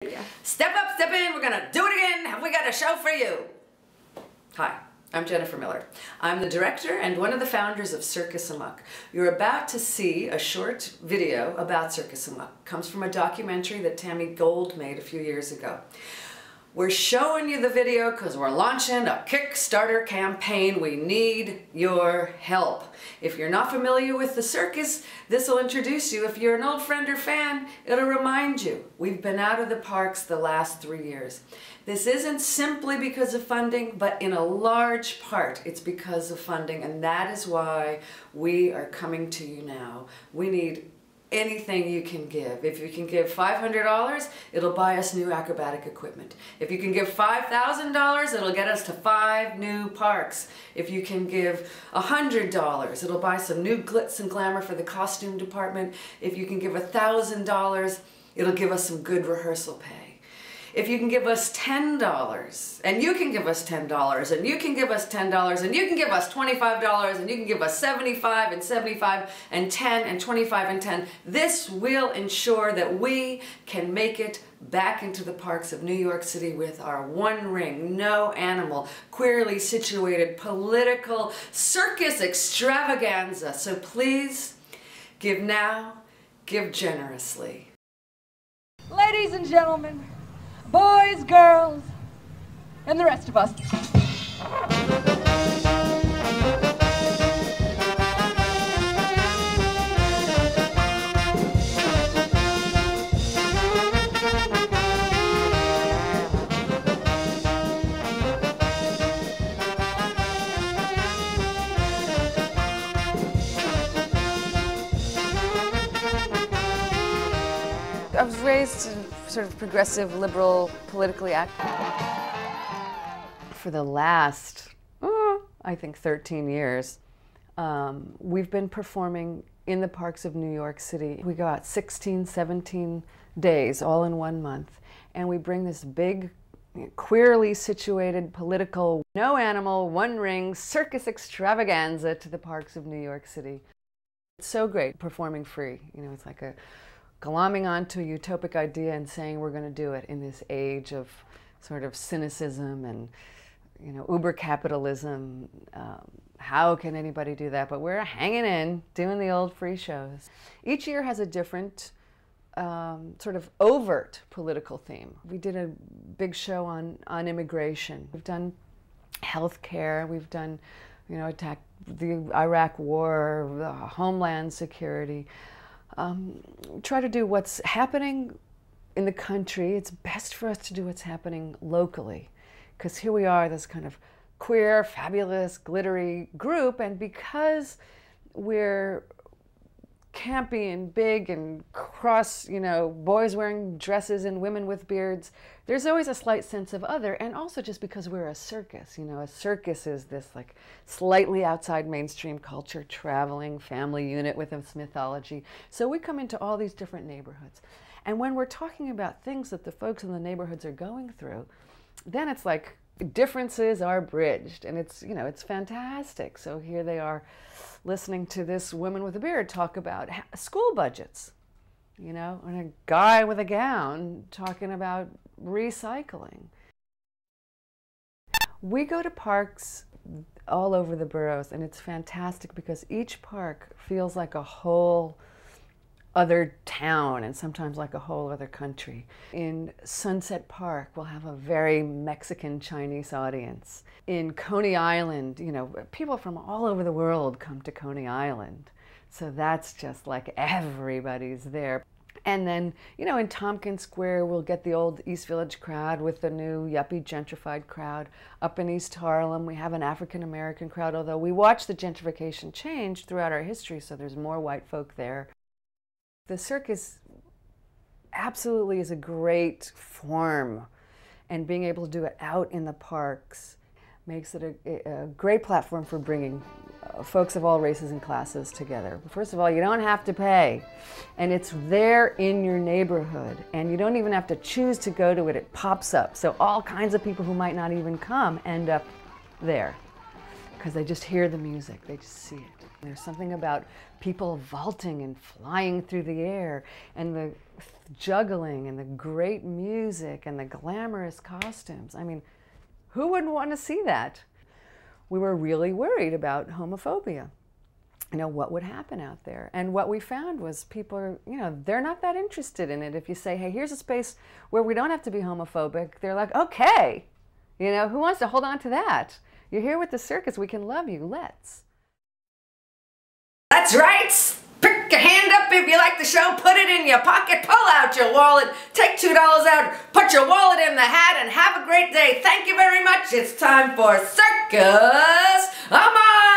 Yeah. Step up, step in, we're gonna do it again. Have we got a show for you? Hi, I'm Jennifer Miller. I'm the director and one of the founders of Circus Amok. You're about to see a short video about Circus Amok. It comes from a documentary that Tammy Gold made a few years ago. We're showing you the video because we're launching a Kickstarter campaign. We need your help. If you're not familiar with the circus, this will introduce you. If you're an old friend or fan, it'll remind you. We've been out of the parks the last 3 years. This isn't simply because of funding, but in a large part, it's because of funding, and that is why we are coming to you now. We need anything you can give. If you can give $500, it'll buy us new acrobatic equipment. If you can give $5,000, it'll get us to 5 new parks. If you can give $100, it'll buy some new glitz and glamour for the costume department. If you can give $1,000, it'll give us some good rehearsal pay. If you can give us $10, and you can give us $10, and you can give us $10, and you can give us $25, and you can give us $75 and $75 and $10 and $25 and $10, this will ensure that we can make it back into the parks of New York City with our one ring, no animal, queerly situated political circus extravaganza. So please, give now, give generously. Ladies and gentlemen, boys, girls, and the rest of us. I was raised sort of progressive, liberal, politically active. For the last, I think 13 years, we've been performing in the parks of New York City. We got 16, 17 days, all in 1 month, and we bring this big, queerly situated, political, no animal, one ring, circus extravaganza to the parks of New York City. It's so great performing free. You know, it's like a glomming onto a utopic idea and saying we're going to do it in this age of sort of cynicism and, you know, uber capitalism. How can anybody do that? But we're hanging in, doing the old free shows. Each year has a different sort of overt political theme. We did a big show on immigration. We've done healthcare. We've done, you know, the Iraq War, the Homeland Security. Try to do what's happening in the country. It's best for us to do what's happening locally, because here we are, this kind of queer, fabulous, glittery group, and because we're campy and big and cross, you know, boys wearing dresses and women with beards, there's always a slight sense of other, and also just because we're a circus. You know, a circus is this like slightly outside mainstream culture, traveling family unit with its mythology. So we come into all these different neighborhoods, and when we're talking about things that the folks in the neighborhoods are going through, then it's like differences are bridged, and it's, you know, it's fantastic. So here they are listening to this woman with a beard talk about school budgets, you know, and a guy with a gown talking about recycling. We go to parks all over the boroughs, and it's fantastic because each park feels like a whole other town and sometimes like a whole other country. In Sunset Park, we'll have a very Mexican Chinese audience. In Coney Island, you know, people from all over the world come to Coney Island. So that's just like everybody's there. And then, you know, in Tompkins Square, we'll get the old East Village crowd with the new yuppie gentrified crowd. Up in East Harlem, we have an African-American crowd, although we watch the gentrification change throughout our history, so there's more white folk there. The circus absolutely is a great form, and being able to do it out in the parks makes it a great platform for bringing folks of all races and classes together. First of all, you don't have to pay, and it's there in your neighborhood, and you don't even have to choose to go to it. It pops up, so all kinds of people who might not even come end up there. because they just hear the music, they just see it. There's something about people vaulting and flying through the air, and the juggling, and the great music, and the glamorous costumes. I mean, who wouldn't want to see that? We were really worried about homophobia. You know, what would happen out there? And what we found was people are, you know, they're not that interested in it. If you say, hey, here's a space where we don't have to be homophobic, they're like, okay, you know, who wants to hold on to that? You're here with the circus, we can love you, let's. That's right! Pick your hand up if you like the show, put it in your pocket, pull out your wallet, take $2 out, put your wallet in the hat, and have a great day. Thank you very much. It's time for Circus Amar!